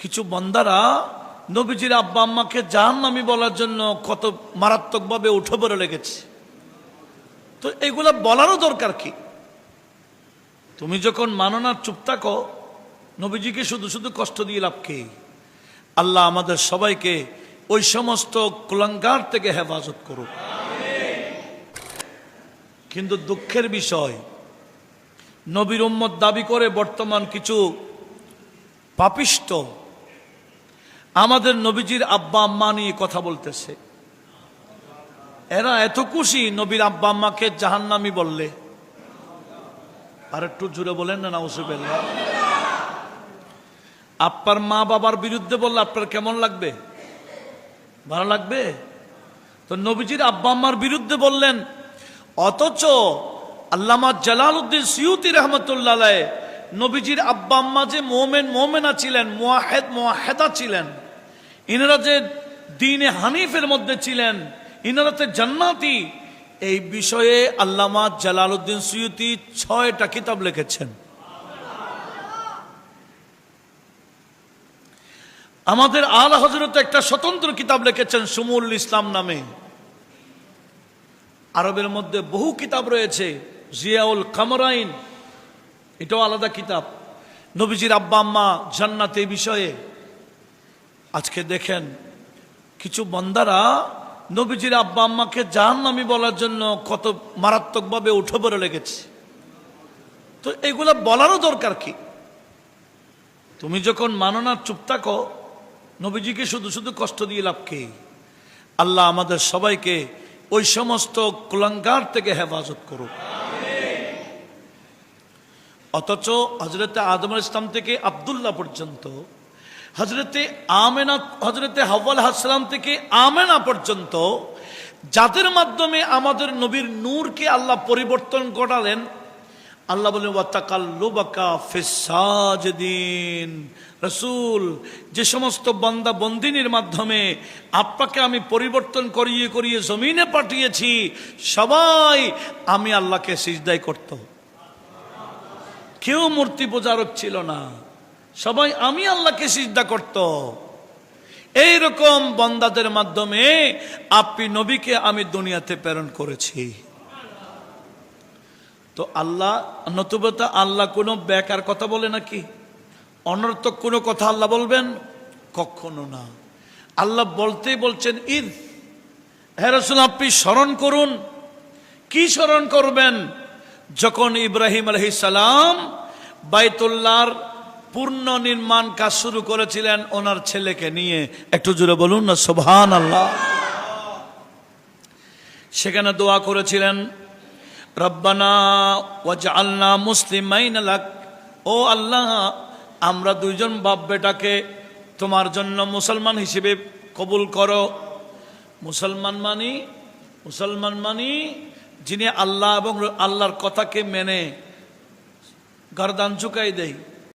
কিছু বান্দারা নবীজির আব্বা আম্মাকে জাহান্নামী বলার জন্য কত মারাত্মকভাবে উঠে পড়ে লেগেছে। তো এগুলা বলারও দরকার কি? তুমি যখন মানো না, চুপ থাকো। নবীজিকে শুধু শুধু কষ্ট দিয়ে লাভ কি? আল্লাহ আমাদের সবাইকে ওই সমস্ত কুলাঙ্গার থেকে হেফাজত করুক। কিন্তু দুঃখের বিষয়, নবীর উম্মত দাবি করে বর্তমান কিছু পাপিষ্ট আমাদের নবীজির আব্বা আম্মা নিয়ে কথা বলতেছে। এরা এত খুশি নবীর আব্বা আম্মাকে জাহান্নামী বললে। আর একটু জুড়ে বলেন না নাউজুবিল্লাহ। আপনার মা বাবার বিরুদ্ধে বললে আপনার কেমন লাগবে? ভালো লাগবে? তো নবীজির আব্বা আম্মার বিরুদ্ধে বললেন, অথচ আল্লামা জালালউদ্দিন সিয়ুতি রহমতুল্লাহ আলাইহ নবীজির আব্বা আম্মা যে মোমেনা ছিলেন, মুয়াহেদা ছিলেন, ইনারা যে দ্বীনে হানিফের মধ্যে ছিলেন, ইনারা তো জান্নাতি, এই বিষয়ে আল্লামা জালালউদ্দিন সিয়ুতি 6টা কিতাব লিখেছেন। আমাদের আলা হযরত একটা স্বতন্ত্র কিতাব লিখেছেন সুমুল ইসলাম নামে। আরবের মধ্যে বহু কিতাব রয়েছে, জিয়াউল কামরাইন, এটাও আলাদা কিতাব। নবীজির আব্বা আম্মা জান্নাতে বিষয়ে আজকে দেখেন কিছু বান্দারা নবীজির আব্বা আম্মাকে জাহান্নামী বলার জন্য কত মারাত্মকভাবে উঠে পড়ে লেগেছে। তো এগুলা বলারও দরকার কি? তুমি যখন মানো না, চুপ থাকো। নবীজিকে শুধু শুধু কষ্ট দিয়ে লাভ কি? আল্লাহ আমাদের সবাইকে ওই সমস্ত কুলাঙ্গার থেকে হেফাজত করুক। অথচ হযরতে আদম আলাইহিস সালাম থেকে আব্দুল্লাহ পর্যন্ত, হযরতে হাওয়া আলাইহিস সালাম থেকে আমেনা পর্যন্ত, যাদের মাধ্যমে আমাদের নবীর নূরকে আল্লাহ পরিবর্তন ঘটালেন, আল্লাহ বলেন ওয়াতাকাল্লুবাকা ফিস সাজিদিন। রাসূল, যে সমস্ত বান্দা বন্দিনীর মাধ্যমে আপনাকে আমি পরিবর্তন করিয়ে করিয়ে জমিনে পাঠিয়েছি, সবাই আমি আল্লাহকে সিজদায় করত। কেউ মূর্তি পূজারক ছিল না, সবাই আমি আল্লাহকে সিজদা করত। এইরকম বান্দাদের মাধ্যমে আপনি নবীকে আমি দুনিয়াতে প্রেরণ করেছি। তো আল্লাহ, নতুবা আল্লাহ কোনো বেকার কথা বলে নাকি? অনর্থক কোনো কথা আল্লাহ বলবেন? কখনো না। আল্লাহ বলতেই বলছেন ঈদ। হে রাসূল, আপনি স্মরণ করুন। কি স্মরণ করবেন? যখন ইব্রাহিম আলাইহিস সালাম বাইতুল্লাহর পূর্ণ নির্মাণ কাজ শুরু করেছিলেন ওনার ছেলেকে নিয়ে। একটু জোরে বলুন না সুবহানাল্লাহ। সেখানে দোয়া করেছিলেন, রব্বানা ওয়াজআলনা মুসলিমাইন লাক। ও আল্লাহ, আমরা দুইজন বাপ বেটাকে তোমার জন্য মুসলমান হিসেবে কবুল করো। মুসলমান মানি যিনি আল্লাহ এবং আল্লাহর কথাকে মেনে গর্দান ঝুঁকাই দেয়।